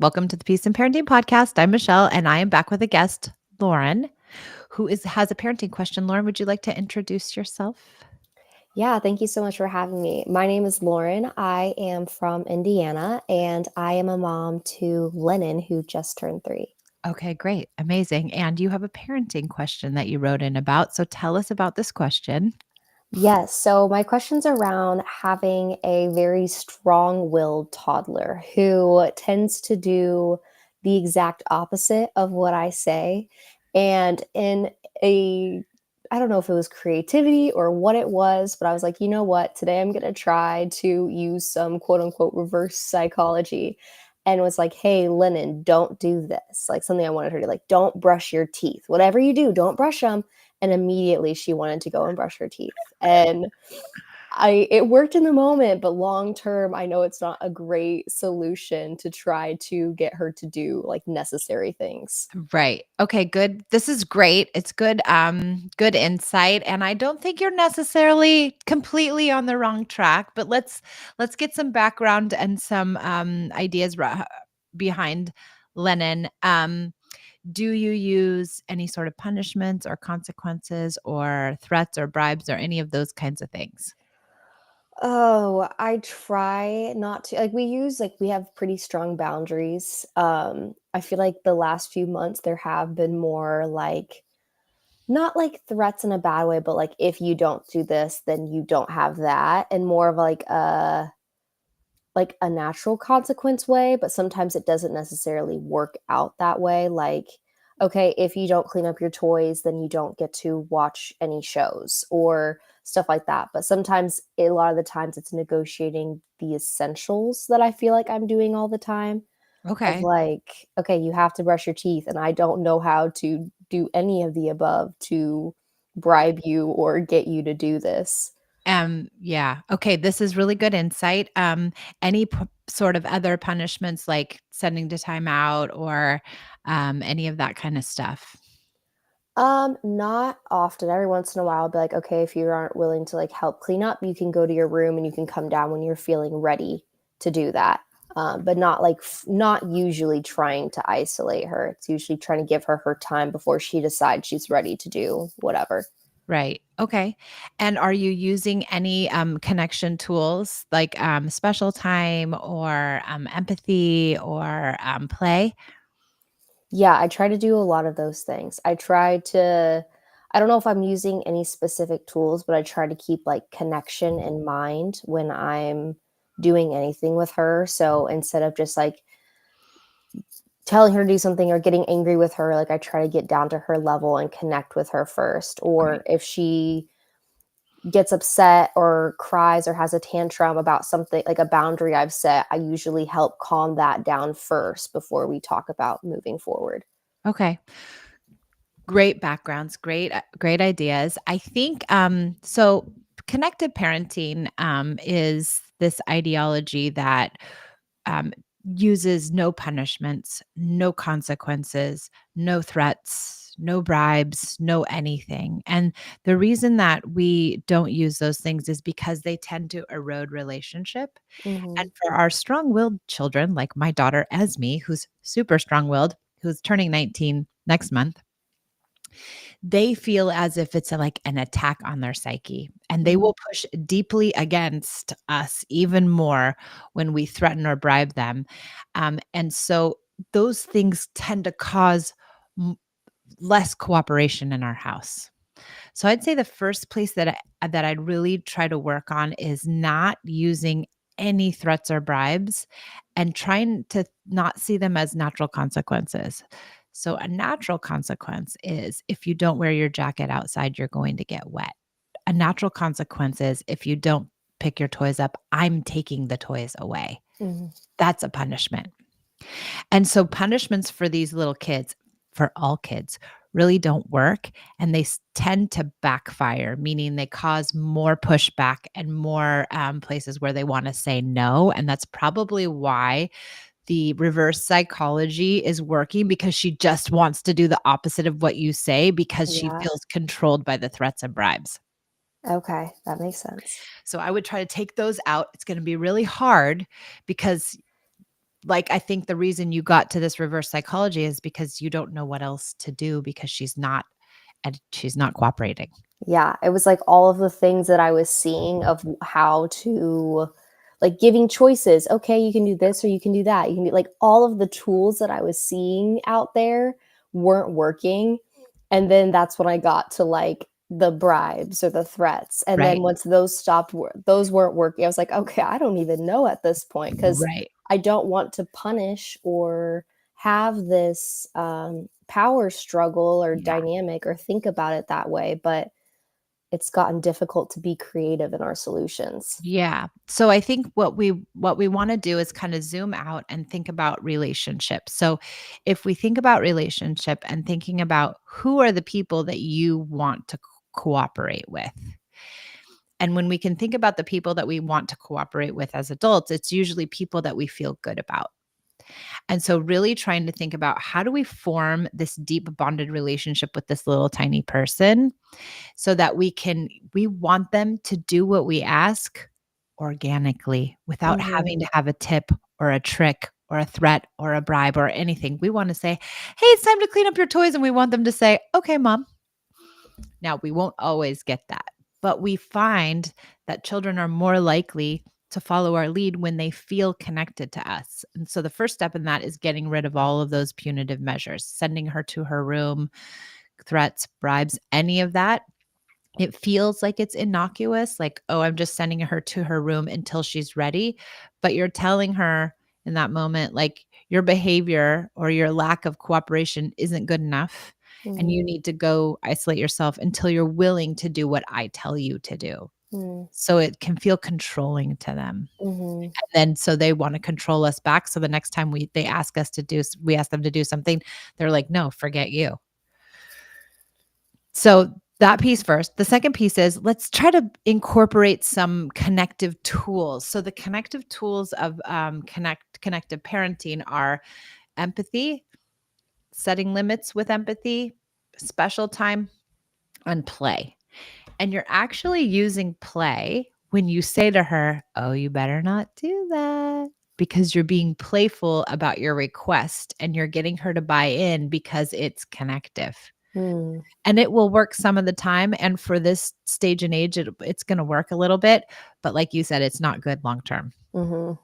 Welcome to the Peace and Parenting Podcast. I'm Michelle, and I am back with a guest, Lauren, who has a parenting question. Lauren, would you like to introduce yourself? Yeah, thank you so much for having me. My name is Lauren. I am from Indiana, and I am a mom to Lennon, who just turned 3. Okay, great. Amazing. And you have a parenting question that you wrote in about. So tell us about this question. Yes, so my question's around having a very strong-willed toddler who tends to do the exact opposite of what I say. And in a I don't know if it was creativity or what it was, but I was like, you know what? Today I'm going to try to use some quote unquote reverse psychology and was like, hey, Lennon, don't do this. Like something I wanted her to like, don't brush your teeth. Whatever you do, don't brush them. And immediately she wanted to go and brush her teeth. And it worked in the moment, but long term, I know it's not a great solution to try to get her to do like necessary things. Right. Okay, good. This is great. It's good insight, and I don't think you're necessarily completely on the wrong track, but let's get some background and some ideas behind Lennon. Do you use any sort of punishments or consequences or threats or bribes or any of those kinds of things? Oh, I try not to we have pretty strong boundaries. I feel like the last few months there have been more like not like threats in a bad way, but like if you don't do this, then you don't have that, and more of like a natural consequence way, but sometimes it doesn't necessarily work out that way. Like, okay, if you don't clean up your toys, then you don't get to watch any shows or stuff like that. But sometimes, a lot of the times, it's negotiating the essentials that I feel like I'm doing all the time. Of Okay. like, okay, you have to brush your teeth, and I don't know how to do any of the above to bribe you or get you to do this. Yeah. Okay, this is really good insight. Any sort of other punishments like sending to timeout or any of that kind of stuff? Not often. Every once in a while, I'll be like, okay, if you aren't willing to like help clean up, you can go to your room and you can come down when you're feeling ready to do that. But not like not usually trying to isolate her. It's usually trying to give her her time before she decides she's ready to do whatever. Right. Okay. And are you using any connection tools like special time or empathy or play? Yeah, I try to do a lot of those things. I don't know if I'm using any specific tools, but I try to keep like connection in mind when I'm doing anything with her. So instead of just like telling her to do something or getting angry with her, like I try to get down to her level and connect with her first. Okay. Or if she gets upset or cries or has a tantrum about something like a boundary I've set, I usually help calm that down first before we talk about moving forward. Okay. Great backgrounds, great ideas. I think so connected parenting is this ideology that um, uses no punishments, no consequences, no threats, no bribes, no anything. And the reason that we don't use those things is because they tend to erode relationship. And Mhm. for our strong-willed children, like my daughter Esme, who's super strong-willed, who's turning 19 next month, they feel as if it's like an attack on their psyche, and they Mhm. will push deeply against us even more when we threaten or bribe them. And so those things tend to cause m- less cooperation in our house. So I'd say the first place that I'd really try to work on is not using any threats or bribes and trying to not see them as natural consequences. So a natural consequence is if you don't wear your jacket outside, you're going to get wet. A natural consequence is if you don't pick your toys up, I'm taking the toys away. Mhm. That's a punishment. And so punishments for these little kids, for all kids, really don't work and they tend to backfire, meaning they cause more pushback and more places where they want to say no. And that's probably why the reverse psychology is working because she just wants to do the opposite of what you say because she Yeah. feels controlled by the threats and bribes. Okay, that makes sense. So I would try to take those out. It's going to be really hard because like, I think the reason you got to this reverse psychology is because you don't know what else to do because she's not cooperating. Yeah, it was like all of the things that I was seeing of how to like giving choices. Okay, you can do this or you can do that. You can do like all of the tools that I was seeing out there weren't working. And then that's when I got to like the bribes or the threats. And then Right, once those those weren't working, I was like, okay, I don't even know at this point because right. I don't want to punish or have this power struggle or Yeah. dynamic or think about it that way. But it's gotten difficult to be creative in our solutions. Yeah. So I think what we wanna do is kinda zoom out and think about relationships. So if we think about relationship and thinking about who are the people that you want to cooperate with. And when we can think about the people that we want to cooperate with as adults, it's usually people that we feel good about. And so really trying to think about how do we form this deep bonded relationship with this little tiny person so that we want them to do what we ask organically without having Mhm, to have a tip or a trick or a threat or a bribe or anything. We want to say, "Hey, it's time to clean up your toys." And we want them to say, "Okay, mom." Now, we won't always get that, but we find that children are more likely to follow our lead when they feel connected to us. And so the first step in that is getting rid of all of those punitive measures, sending her to her room, threats, bribes, any of that. It feels like it's innocuous, like, "Oh, I'm just sending her to her room until she's ready," but you're telling her in that moment, like, your behavior or your lack of cooperation isn't good enough, and you mhm, need to go isolate yourself until you're willing to do what I tell you to do. mm, So it can feel controlling to them. mhm, And then so they wanna control us back, so the next time they ask us to do we ask them to do something, they're like, "No, forget you." So that piece first. The second piece is let's try to incorporate some connective tools. So the connective tools of connective parenting are empathy, setting limits with empathy, special time, and play. And you're actually using play when you say to her, "Oh, you better not do that." Because you're being playful about your request and you're getting her to buy in because it's connective. mm, And it will work some of the time, and for this stage and age, it's gonna work a little bit, but like you said, it's not good long term. mhm.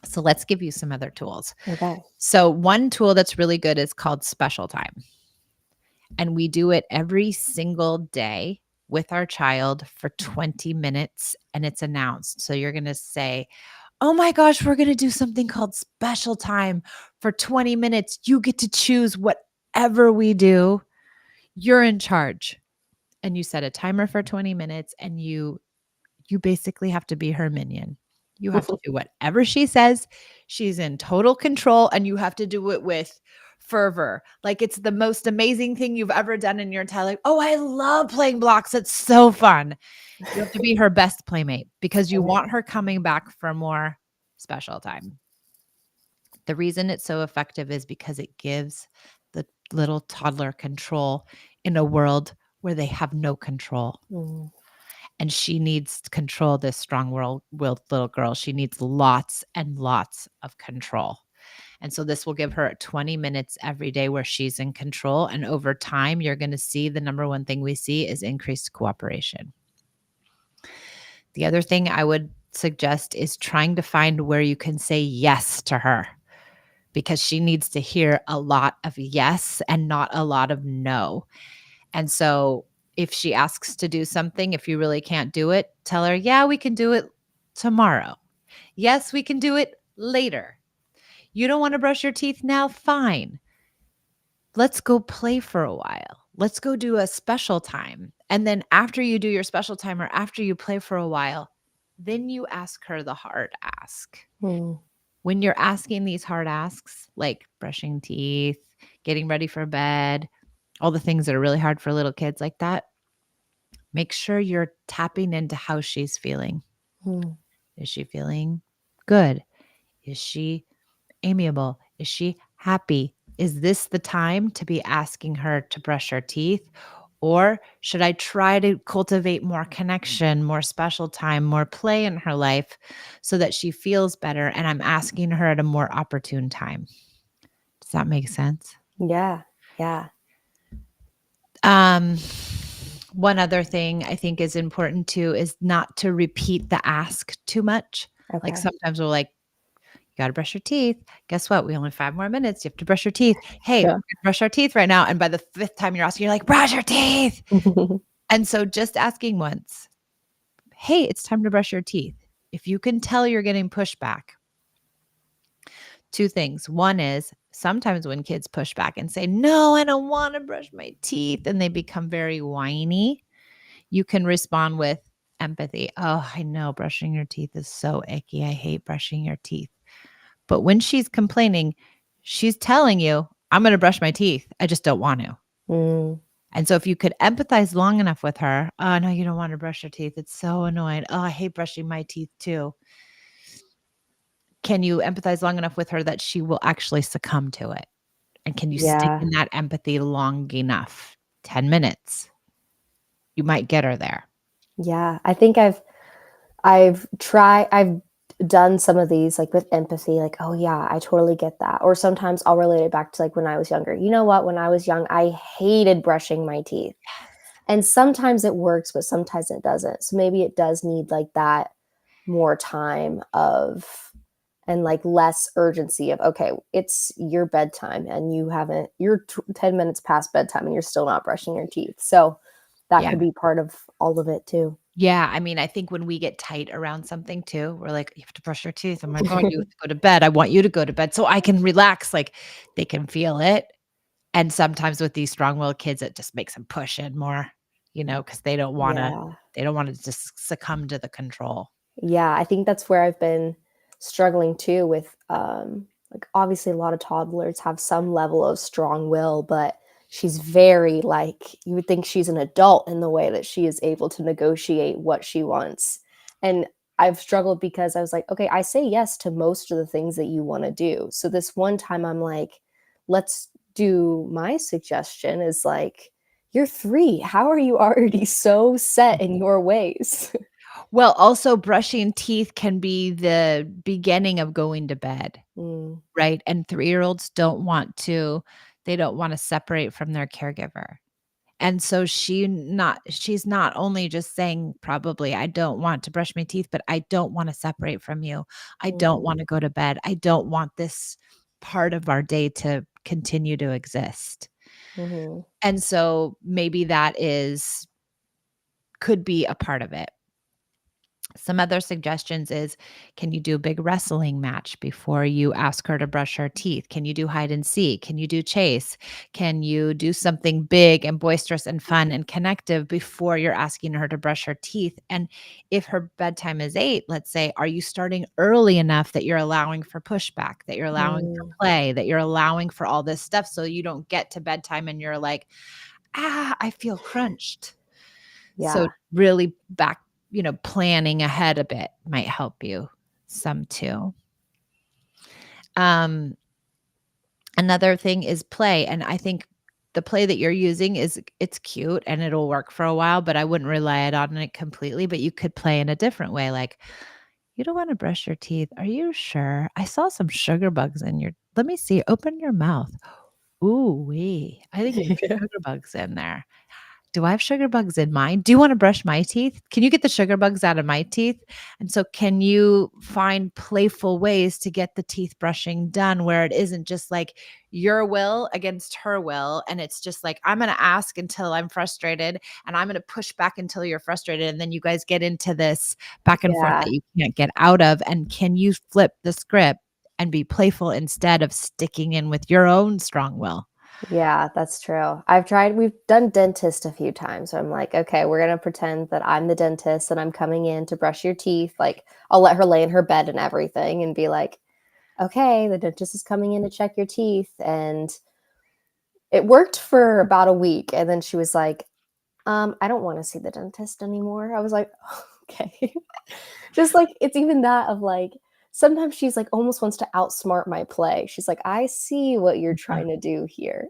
So let's give you some other tools. Okay. So one tool that's really good is called special time, and we do it every single day with our child for 20 minutes, and it's announced. So you're gonna say, "Oh my gosh, we're gonna do something called special time for 20 minutes. You get to choose whatever we do. You're in charge." And you set a timer for 20 minutes and you basically have to be her minion. You have to do whatever she says. She's in total control and you have to do it with fervor. Like it's the most amazing thing you've ever done in your entire life. "Oh, I love playing blocks. It's so fun." You have to be her best playmate because you Okay. want her coming back for more special time. The reason it's so effective is because it gives the little toddler control in a world where they have no control. Mm, And she needs to control this strong-willed little girl. She needs lots and lots of control. And so this will give her 20 minutes every day where she's in control. And over time, you're going to see the number one thing we see is increased cooperation. The other thing I would suggest is trying to find where you can say yes to her because she needs to hear a lot of yes and not a lot of no. And so if she asks to do something, if you really can't do it, tell her, "Yeah, we can do it tomorrow. Yes, we can do it later. You don't want to brush your teeth now? Fine. Let's go play for a while. Let's go do a special time." And then after you do your special time or after you play for a while, then you ask her the hard ask. mm, When you're asking these hard asks, like brushing teeth, getting ready for bed, all the things that are really hard for little kids like that, make sure you're tapping into how she's feeling. mm, Is she feeling good? Is she amiable? Is she happy? Is this the time to be asking her to brush her teeth? Or should I try to cultivate more connection, more special time, more play in her life so that she feels better and I'm asking her at a more opportune time? Does that make sense? Yeah. Yeah. Um, one other thing I think is important too is not to repeat the ask too much. Like Okay. sometimes we're like, "You gotta brush your teeth. Guess what? We only have 5 more minutes. You have to brush your teeth. Hey, we're Yeah. gonna brush our teeth right now." And by the 5th time you're asking, you're like, "Brush your teeth." And so just asking once, "Hey, it's time to brush your teeth." If you can tell you're getting pushback, 2 things. One is sometimes when kids push back and say, "No, I don't wanna brush my teeth," and they become very whiny, you can respond with empathy. "Oh, I know brushing your teeth is so icky. I hate brushing your teeth." But when she's complaining, she's telling you, "I'm gonna brush my teeth. I just don't want to." Mm, And so if you could empathize long enough with her, "Oh, no, you don't want to brush your teeth. It's so annoying. Oh, I hate brushing my teeth too." Can you empathize long enough with her that she will actually succumb to it? And can you stick yeah. in that empathy long enough? 10 minutes. You might get her there. Yeah. I think I've done some of these, like, with empathy, like, "Oh, yeah, I totally get that." Or sometimes I'll relate it back to, like, when I was younger. You know what? When I was young, I hated brushing my teeth. And sometimes it works, but sometimes it doesn't. So maybe it does need, like, that more time of and, like, less urgency of, "Okay, it's your bedtime, and you're 10 minutes past bedtime, and you're still not brushing your teeth." So that Yeah. could be part of all of it too. Yeah, I mean, I think when we get tight around something too, we're like, "You have to brush your teeth." I'm like, "Oh, you have to go to bed. I want you to go to bed so I can relax." Like, they can feel it, and sometimes with these strong-willed kids, it just makes them push in more, because Yeah. they don't wanna just succumb to the control. Yeah, I think that's where I've been struggling too with, like, obviously a lot of toddlers have some level of strong will, but she's very, like, you would think she's an adult in the way that she is able to negotiate what she wants. And I've struggled because I was like, okay, I say yes to most of the things that you want to do. So this one time I'm like, let's do my suggestion is like, you're 3. How are you already so set in your ways? Well, also brushing teeth can be the beginning of going to bed, Mm. right? And three-year-olds they don't wanna separate from their caregiver. And so she's not only just saying probably, "I don't want to brush my teeth, but I don't wanna separate from you. I don't Mhm, wanna go to bed. I don't want this part of our day to continue to exist." mhm, And so maybe that is could be a part of it. Some other suggestions is, can you do a big wrestling match before you ask her to brush her teeth? Can you do hide and seek? Can you do chase? Can you do something big and boisterous and fun and connective before you're asking her to brush her teeth? And if her bedtime is 8, let's say, are you starting early enough that you're allowing for pushback, that you're allowing for mm, play, that you're allowing for all this stuff so you don't get to bedtime and you're like, "Ah, I feel crunched." So yeah, really planning ahead a bit might help you some too. Um, Another thing is play, and I think the play that you're using it's cute and it'll work for a while, but I wouldn't rely it on it completely, but you could play in a different way, like, "You don't wanna brush your teeth. Are you sure? I saw some sugar bugs in your let me see, open your mouth. Ooh wee, I think you have yeah, sugar bugs in there. Do I have sugar bugs in mine? Do you wanna brush my teeth? Can you get the sugar bugs out of my teeth? And so can you find playful ways to get the teeth brushing done where it isn't just like your will against her will, and it's just like, I'm gonna ask until I'm frustrated, and I'm gonna push back until you're frustrated, and then you guys get into this back and forth yeah, that you can't get out of, and can you flip the script and be playful instead of sticking in with your own strong will? yeah, that's true. We've done dentist a few times, so I'm like, "Okay, we're gonna pretend that I'm the dentist and I'm coming in to brush your teeth." Like, I'll let her lay in her bed and everything and be like, "Okay, the dentist is coming in to check your teeth," and it worked for about a week, and then she was like, I don't wanna see the dentist anymore." I was like, "Okay." Just, like, it's even that of, like, sometimes she's, like, almost wants to outsmart my play. She's like, "I see what you're trying to do here."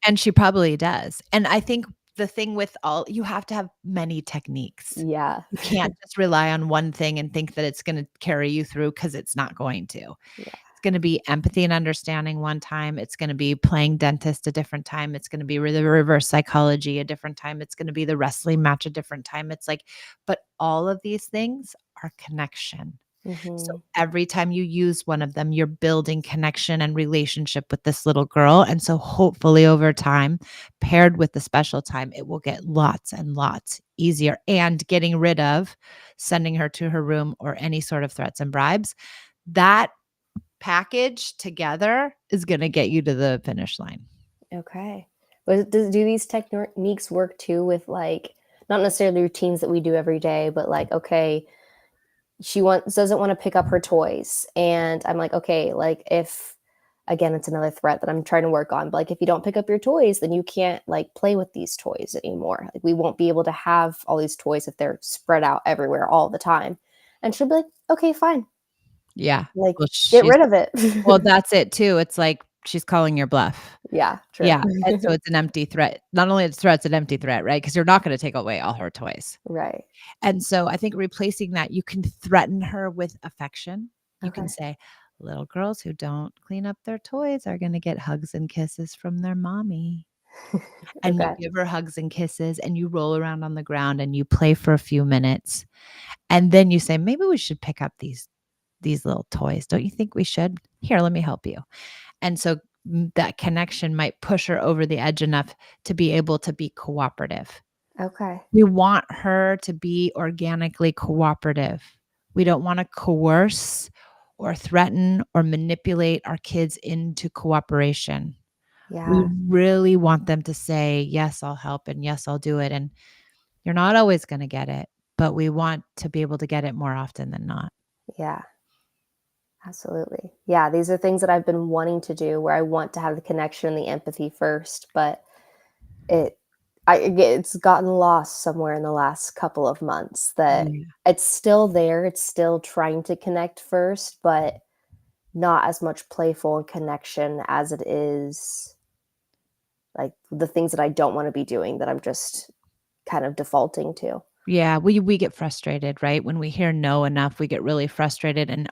And she probably does. And I think the thing with all you have to have many techniques. Yeah. You can't just rely on one thing and think that it's gonna carry you through because it's not going to. Yeah. It's gonna be empathy and understanding one time, it's gonna be playing dentist a different time, it's gonna be the reverse psychology a different time, it's gonna be the wrestling match a different time, it's like but all of these things are connection. So Mhm. every time you use one of them, you're building connection and relationship with this little girl, and so hopefully over time, paired with the special time, it will get lots and lots easier, and getting rid of sending her to her room or any sort of threats and bribes. That package together is gonna get you to the finish line. Okay. But do these techniques work too with like not necessarily routines that we do every day, but like okay, she wants doesn't want to pick up her toys, and I'm like, okay, like if again, it's another threat that I'm trying to work on. But like if you don't pick up your toys, then you can't like play with these toys anymore. Like we won't be able to have all these toys if they're spread out everywhere all the time. And she'll be like, okay, fine. Yeah. Like Well, get she's rid of it. well, that's it too. It's like she's calling your bluff. Yeah, true. Yeah, and so it's an empty threat. Not only it's a threat, it's an empty threat, right? Because 'Cause you're not gonna take away all her toys. Right. And so I think replacing that, you can threaten her with affection. You can Okay. say, "Little girls who don't clean up their toys are gonna get hugs and kisses from their mommy." And you Okay. give her hugs and kisses, and you roll around on the ground, and you play for a few minutes, and then you say, "Maybe we should pick up these little toys. Don't you think we should? Here, let me help you." And so, that connection might push her over the edge enough to be able to be cooperative. Okay. We want her to be organically cooperative. We don't wanna coerce or threaten or manipulate our kids into cooperation. We Yeah. really want them to say, "Yes, I'll help," and "Yes, I'll do it," and you're not always gonna get it, but we want to be able to get it more often than not. Yeah. Absolutely. Yeah, these are things that I've been wanting to do where I want to have the connection and the empathy first, but it it's gotten lost somewhere in the last couple of months that Yeah. it's still there, it's still trying to connect first, but not as much playful and connection as it is like the things that I don't want to be doing that I'm just kind of defaulting to. Yeah, we get frustrated, right? When we hear no enough, we get really frustrated, and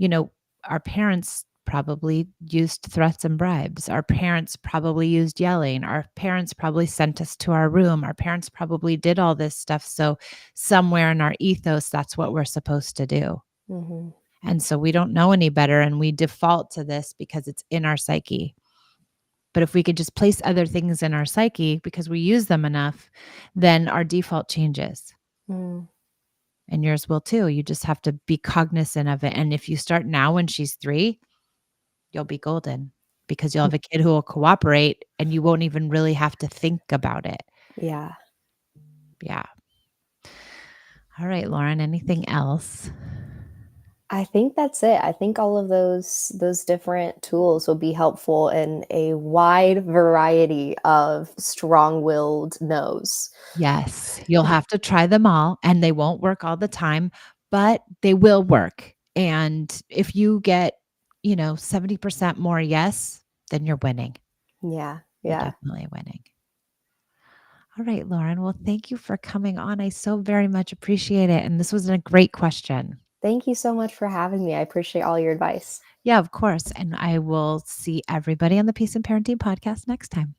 you know, our parents probably used threats and bribes. Our parents probably used yelling. Our parents probably sent us to our room. Our parents probably did all this stuff. So somewhere in our ethos, that's what we're supposed to do. Mhm. And so we don't know any better and we default to this because it's in our psyche. But if we could just place other things in our psyche because we use them enough, then our default changes. Mm. And yours will too. You just have to be cognizant of it. And if you start now when she's 3, you'll be golden because you'll have a kid who will cooperate and you won't even really have to think about it. Yeah. Yeah. All right, Lauren, anything else? I think that's it. I think all of those different tools will be helpful in a wide variety of strong-willed no's. Yes, you'll have to try them all and they won't work all the time, but they will work. And if you get, 70% more yes, then you're winning. Yeah, You're yeah. definitely winning. All right, Lauren. Well, thank you for coming on. I so very much appreciate it. And this was a great question. Thank you so much for having me. I appreciate all your advice. Yeah, of course. And I will see everybody on the Peace and Parenting podcast next time.